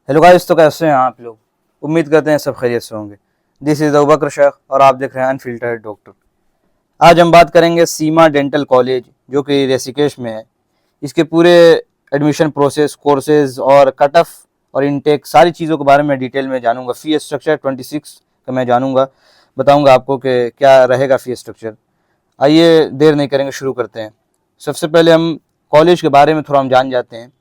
Hello guys, तो कैसे हैं आप लोग। उम्मीद करते हैं सब खैरियत से होंगे। दिस इज़ अबूबकर शेख और आप देख रहे हैं अनफिल्टर्ड डॉक्टर। आज हम बात करेंगे सीमा डेंटल कॉलेज जो कि ऋषिकेश में है। इसके पूरे एडमिशन प्रोसेस, कोर्सेज और कट ऑफ और इनटेक सारी चीज़ों के बारे में डिटेल में जानूंगा। फ़ी स्ट्रक्चर 26 का मैं जानूंगा, बताऊंगा आपको कि क्या रहेगा फ़ी स्ट्रक्चर। आइए देर नहीं करेंगे, शुरू करते हैं। सबसे पहले हम कॉलेज के बारे में थोड़ा हम जान जाते हैं।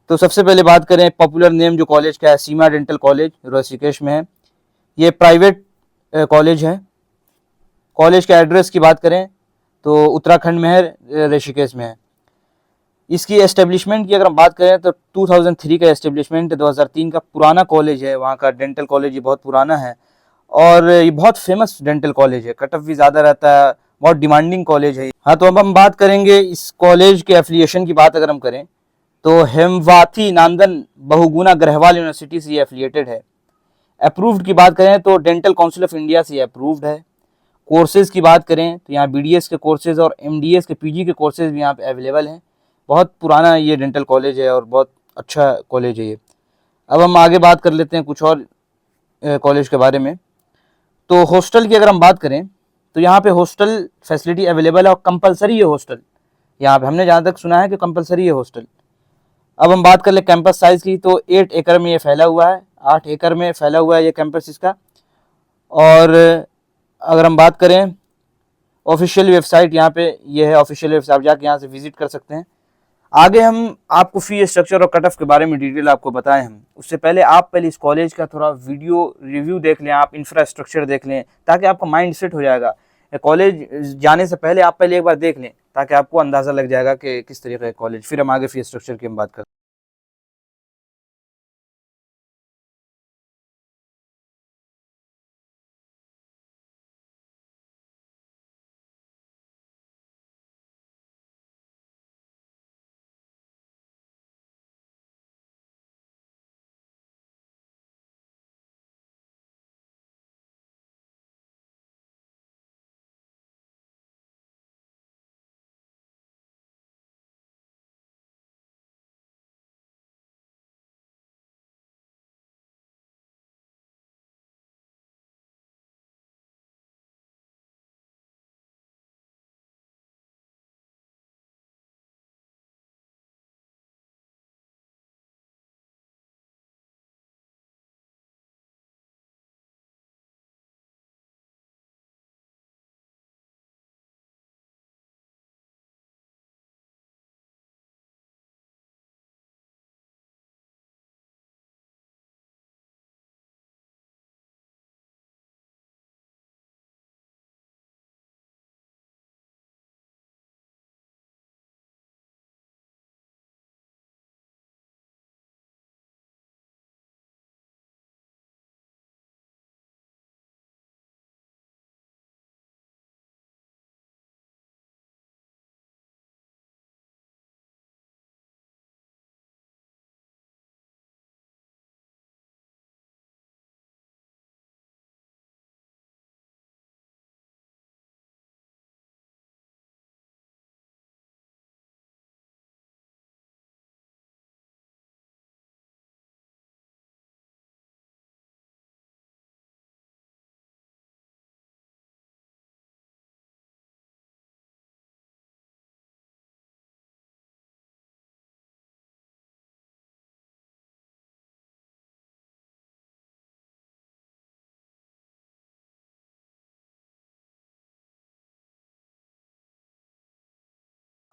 तो सबसे पहले बात करें, पॉपुलर नेम जो कॉलेज का है, सीमा डेंटल कॉलेज ऋषिकेश में है। ये प्राइवेट कॉलेज है। कॉलेज के एड्रेस की बात करें तो उत्तराखंड में है, ऋषिकेश में है। इसकी एस्टेब्लिशमेंट की अगर हम बात करें तो 2003 का एस्टेब्लिशमेंट है, 2003 का पुराना कॉलेज है। वहाँ का डेंटल कॉलेज ये बहुत पुराना है और ये बहुत फेमस डेंटल कॉलेज है। कट ऑफ भी ज़्यादा रहता है, बहुत डिमांडिंग कॉलेज है। हाँ, तो अब हम बात करेंगे इस कॉलेज के एफिलिएशन की बात अगर हम करें तो हेमवाती नांदन बहुगुणा गढ़वाल यूनिवर्सिटी से ये एफिलिएटेड है। अप्रूव्ड की बात करें तो डेंटल काउंसिल ऑफ इंडिया से अप्रूव्ड है। कोर्सेज की बात करें तो यहाँ बीडीएस के कोर्सेज और एमडीएस के पीजी के कोर्सेज भी यहाँ पे अवेलेबल हैं। बहुत पुराना ये डेंटल कॉलेज है और बहुत अच्छा कॉलेज है ये। अब हम आगे बात कर लेते हैं कुछ और कॉलेज के बारे में। तो हॉस्टल की अगर हम बात करें तो यहाँ पे हॉस्टल फैसिलिटी अवेलेबल है और कंपलसरी है हॉस्टल। यहाँ पे हमने जहाँ तक सुना है कि कंपलसरी है हॉस्टल। अब हम बात कर ले कैंपस साइज़ की, तो 8 एकड़ में ये फैला हुआ है। 8 एकड़ में फैला हुआ है ये कैंपस इसका। और अगर हम बात करें ऑफिशियल वेबसाइट, यहाँ पे ये है ऑफिशियल वेबसाइट, आप जाके यहाँ से विजिट कर सकते हैं। आगे हम आपको फी स्ट्रक्चर और कट ऑफ के बारे में डिटेल आपको बताएं हम, उससे पहले आप पहले इस कॉलेज का थोड़ा वीडियो रिव्यू देख लें, आप इंफ्रास्ट्रक्चर देख लें, ताकि आपका माइंड सेट हो जाएगा। कॉलेज जाने से पहले आप पहले एक बार देख लें ताकि आपको अंदाज़ा लग जाएगा कि किस तरीके का कॉलेज। फिर हम आगे फी स्ट्रक्चर की हम बात करते हैं।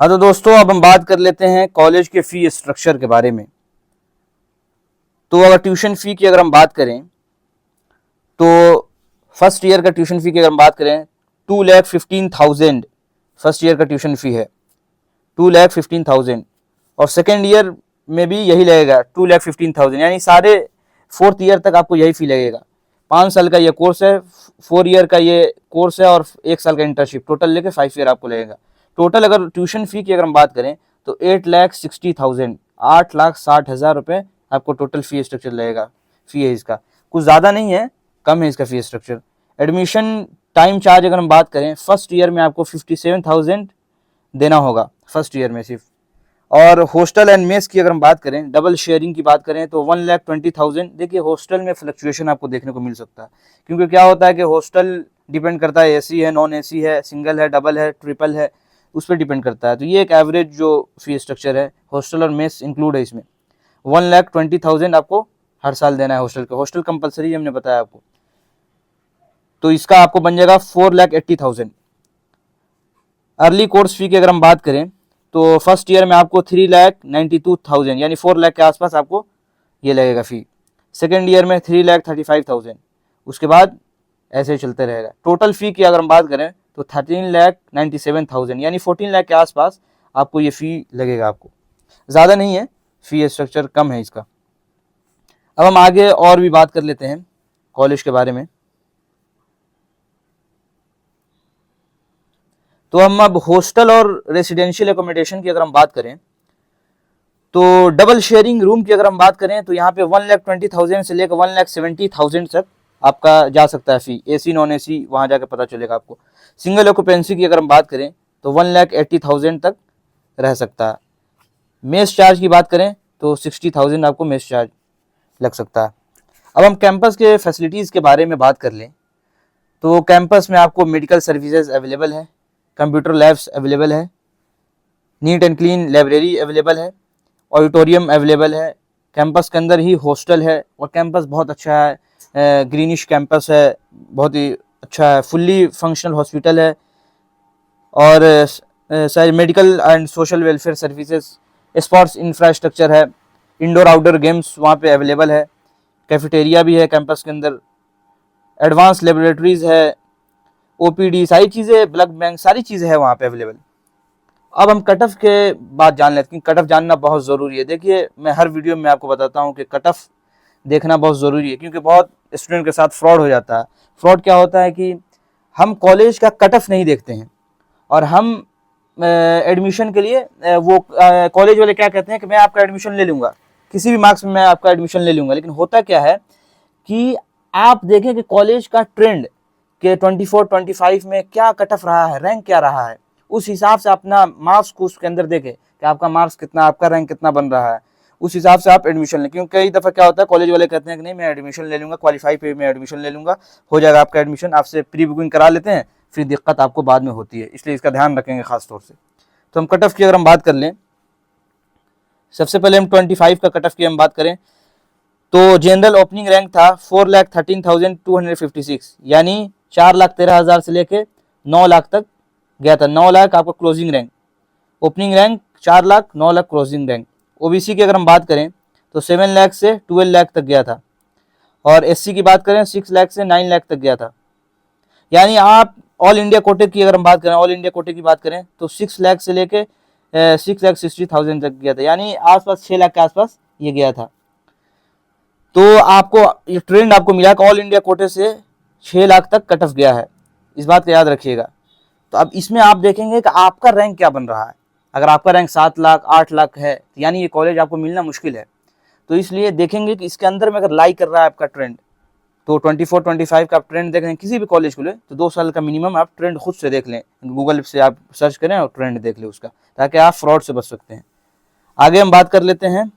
हाँ, तो दोस्तों अब हम बात कर लेते हैं कॉलेज के फ़ी स्ट्रक्चर के बारे में। तो अगर ट्यूशन फ़ी की अगर हम बात करें तो फर्स्ट ईयर का ट्यूशन फ़ी की अगर हम बात करें 2,15,000 फर्स्ट ईयर का ट्यूशन फ़ी है, 2,15,000। और सेकेंड ईयर में भी यही लगेगा 2,15,000, यानी सारे फोर्थ ईयर तक आपको यही फ़ी लगेगा। 5 साल का ये कोर्स है, 4 ईयर का ये कोर्स है और 1 साल का इंटर्नशिप, टोटल लेके 5 ईयर आपको लगेगा। टोटल अगर ट्यूशन फ़ी की अगर हम बात करें तो 8,60,000, 8,60,000 रुपये आपको टोटल फ़ी स्ट्रक्चर लगेगा। फ़ी है इसका, कुछ ज़्यादा नहीं है, कम है इसका fee structure. Admission time charge अगर हम बात करें, फर्स्ट ईयर में आपको 57,000 देना होगा फर्स्ट ईयर में सिर्फ। और हॉस्टल एंड मेस की अगर हम बात करें, डबल शेयरिंग की बात करें तो 1,20,000। देखिए हॉस्टल में फ्लक्चुएशन आपको देखने को मिल सकता है, क्योंकि क्या होता है कि हॉस्टल डिपेंड करता है एसी है, नॉन एसी है, सिंगल है, डबल है, ट्रिपल है, उस पर डिपेंड करता है। तो ये एक एवरेज जो फी स्ट्रक्चर है, हॉस्टल और मेस इंक्लूड है इसमें। 1,20,000 आपको हर साल देना है हॉस्टल का। हॉस्टल कंपलसरी हमने बताया आपको, तो इसका आपको बन जाएगा 4,80,000। अर्ली कोर्स फी की अगर हम बात करें तो फर्स्ट ईयर में आपको 3,92,000 यानी 4 लाख के आसपास आपको ये लगेगा फ़ी। सेकेंड ईयर में 3,35,000, उसके बाद ऐसे ही चलते रहेगा। टोटल फ़ी की अगर हम बात करें तो 13,97,000 यानी 14 लाख के आसपास आपको ये फ़ी लगेगा। आपको ज़्यादा नहीं है, फ़ी स्ट्रक्चर कम है इसका। अब हम आगे और भी बात कर लेते हैं कॉलेज के बारे में। तो हम अब हॉस्टल और रेसिडेंशियल एकोमोडेशन की अगर हम बात करें तो डबल शेयरिंग रूम की अगर हम बात करें तो यहाँ पे 1,20,000 से लेकर 1,70,000 तक आपका जा सकता है फ़ी। एसी नॉन एसी वहाँ जाकर पता चलेगा आपको। सिंगल ऑक्यूपेंसी की अगर हम बात करें तो 1,80,000 तक रह सकता है। मेस चार्ज की बात करें तो 60,000 आपको मेस चार्ज लग सकता है। अब हम कैंपस के फैसिलिटीज़ के बारे में बात कर लें तो कैंपस में आपको मेडिकल सर्विसेज अवेलेबल है, कंप्यूटर लैब्स अवेलेबल है, neat and clean library available है, ऑडिटोरियम अवेलेबल है। कैंपस के अंदर ही हॉस्टल है और कैंपस बहुत अच्छा है, ग्रीनिश कैंपस है, बहुत ही अच्छा है। फुल्ली फंक्शनल हॉस्पिटल है और सारे medical and social welfare services, sports infrastructure है, इंडोर आउटडोर गेम्स वहाँ पे अवेलेबल है, कैफेटेरिया भी है कैंपस के अंदर, एडवांस लेबोरेटरीज है, ओपीडी, सारी चीज़ें, ब्लड बैंक, सारी चीज़ें हैं वहाँ पे अवेलेबल। अब हम कट ऑफ के बात जान लेते हैं। कट ऑफ जानना बहुत ज़रूरी है। देखिए मैं हर वीडियो में आपको बताता हूँ कि कट ऑफ देखना बहुत ज़रूरी है, क्योंकि बहुत स्टूडेंट के साथ फ्रॉड हो जाता है। फ्रॉड क्या होता है कि हम कॉलेज का कट ऑफ नहीं देखते हैं और हम एडमिशन के लिए वो कॉलेज वाले क्या कहते हैं कि मैं आपका एडमिशन ले लूँगा, किसी भी मार्क्स में मैं आपका एडमिशन ले लूँगा। लेकिन होता क्या है कि आप देखें कि कॉलेज का ट्रेंड के 24-25 में क्या कट ऑफ रहा है, रैंक क्या रहा है, उस हिसाब से अपना मार्क्स को उसके अंदर देखें कि आपका मार्क्स कितना, आपका रैंक कितना बन रहा है, उस हिसाब से आप एडमिशन लें। क्योंकि कई दफ़ा क्या होता है कॉलेज वाले कहते हैं कि नहीं मैं एडमिशन ले लूँगा, क्वालिफाई पे मैं एडमिशन ले लूँगा, हो जाएगा आपका एडमिशन, आपसे प्री बुकिंग करा लेते हैं, फिर दिक्कत आपको बाद में होती है। इसलिए इसका ध्यान रखेंगे खास तौर से। तो हम कट ऑफ की अगर हम बात कर लें, सबसे पहले हम 25 का कट ऑफ की हम बात करें तो जनरल ओपनिंग रैंक था 4,13,256 यानी 4,13,000 से लेके 9 लाख तक गया था। 9 लाख आपका closing rank, opening rank 4 lakh, 9 lakh closing rank. OBC की अगर हम बात करें तो 7 लाख से 12 लाख तक गया था और एससी की बात करें 6 लाख से 9 लाख तक गया था। यानी आप ऑल इंडिया कोटे की अगर हम बात करें, ऑल इंडिया कोटे की बात करें तो 6 लाख से लेके 6,60,000 तक गया था, यानी आसपास 6 लाख के आसपास ये गया था। तो आपको ये ट्रेंड आपको मिला कि ऑल इंडिया कोटे से 6 लाख तक कट ऑफ गया है, इस बात को याद रखिएगा। तो अब इसमें आप देखेंगे कि आपका रैंक क्या बन रहा है। अगर आपका रैंक 7 लाख 8 लाख है तो यानी ये कॉलेज आपको मिलना मुश्किल है। तो इसलिए देखेंगे कि इसके अंदर में अगर लाई कर रहा है आपका ट्रेंड, तो 24-25 का आप ट्रेंड देख रहे हैं किसी भी कॉलेज को ले तो 2 साल का मिनिमम आप ट्रेंड खुद से देख लें, गूगल से आप सर्च करें और ट्रेंड देख लें उसका, ताकि आप फ्रॉड से बच सकते हैं। आगे हम बात कर लेते हैं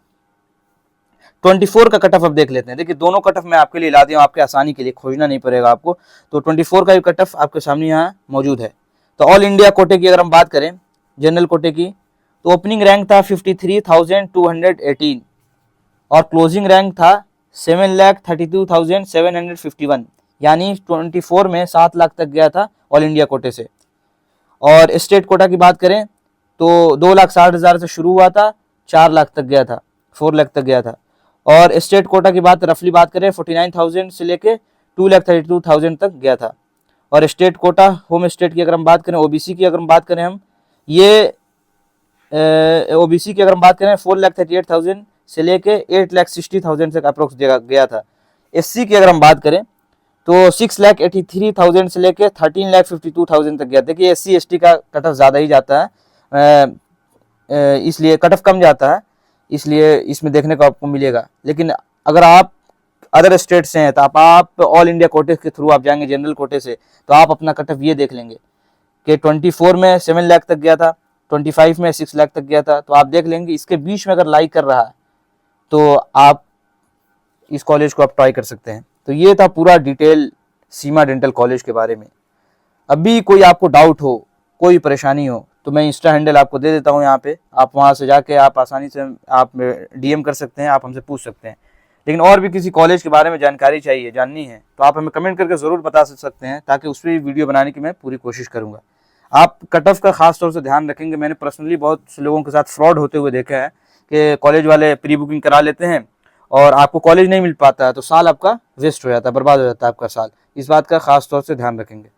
24 का कट ऑफ अब देख लेते हैं। देखिए दोनों कट ऑफ मैं आपके लिए ला दिया हूँ, आपके आसानी के लिए, खोजना नहीं पड़ेगा आपको। तो 24 का भी कट ऑफ आपके सामने यहाँ मौजूद है। तो ऑल इंडिया कोटे की अगर हम बात करें, जनरल कोटे की, तो ओपनिंग रैंक था 53,218 और क्लोजिंग रैंक था 7,32,751 यानी 24 में 7 लाख तक गया था ऑल इंडिया कोटे से। और स्टेट कोटा की बात करें तो 2,60,000 से शुरू हुआ था, 4 लाख तक गया था, 4 लाख तक गया था। और स्टेट कोटा की बात रफली बात करें 49,000 से लेके 2,32,000 तक गया था। और स्टेट कोटा होम स्टेट की अगर हम बात करें, ओबीसी की अगर हम बात करें, हम ये ओबीसी की अगर हम बात करें 4,38,000 से लेके 8,60,000 तक अप्रोक्स गया था। एससी की अगर हम बात करें तो 6,83,000 से लेके 13,52,000 तक गया। देखिए एससी एसटी का कट ऑफ ज़्यादा ही जाता है, इसलिए कट ऑफ कम जाता है, इसलिए इसमें देखने को आपको मिलेगा। लेकिन अगर आप अदर स्टेट से हैं तो आप ऑल इंडिया कोटे के थ्रू आप जाएंगे जनरल कोटे से, तो आप अपना कट ऑफ ये देख लेंगे कि 24 में 7 लाख तक गया था, 25 में 6 लाख तक गया था। तो आप देख लेंगे इसके बीच में अगर लाई कर रहा है तो आप इस कॉलेज को आप ट्राई कर सकते हैं। तो ये था पूरा डिटेल सीमा डेंटल कॉलेज के बारे में। अभी कोई आपको डाउट हो, कोई परेशानी हो, तो मैं इंस्टा हैंडल आपको दे देता हूँ यहाँ पे, आप वहाँ से जाके आप आसानी से आप डीएम कर सकते हैं, आप हमसे पूछ सकते हैं। लेकिन और भी किसी कॉलेज के बारे में जानकारी चाहिए, जाननी है, तो आप हमें कमेंट करके ज़रूर बता सकते हैं, ताकि उस पर वीडियो बनाने की मैं पूरी कोशिश करूँगा। आप कट ऑफ का खास तौर से ध्यान रखेंगे। मैंने पर्सनली बहुत से लोगों के साथ फ्रॉड होते हुए देखा है कि कॉलेज वाले प्री बुकिंग करा लेते हैं और आपको कॉलेज नहीं मिल पाता है, तो साल आपका वेस्ट हो जाता है, बर्बाद हो जाता है आपका साल। इस बात का खास तौर से ध्यान रखेंगे।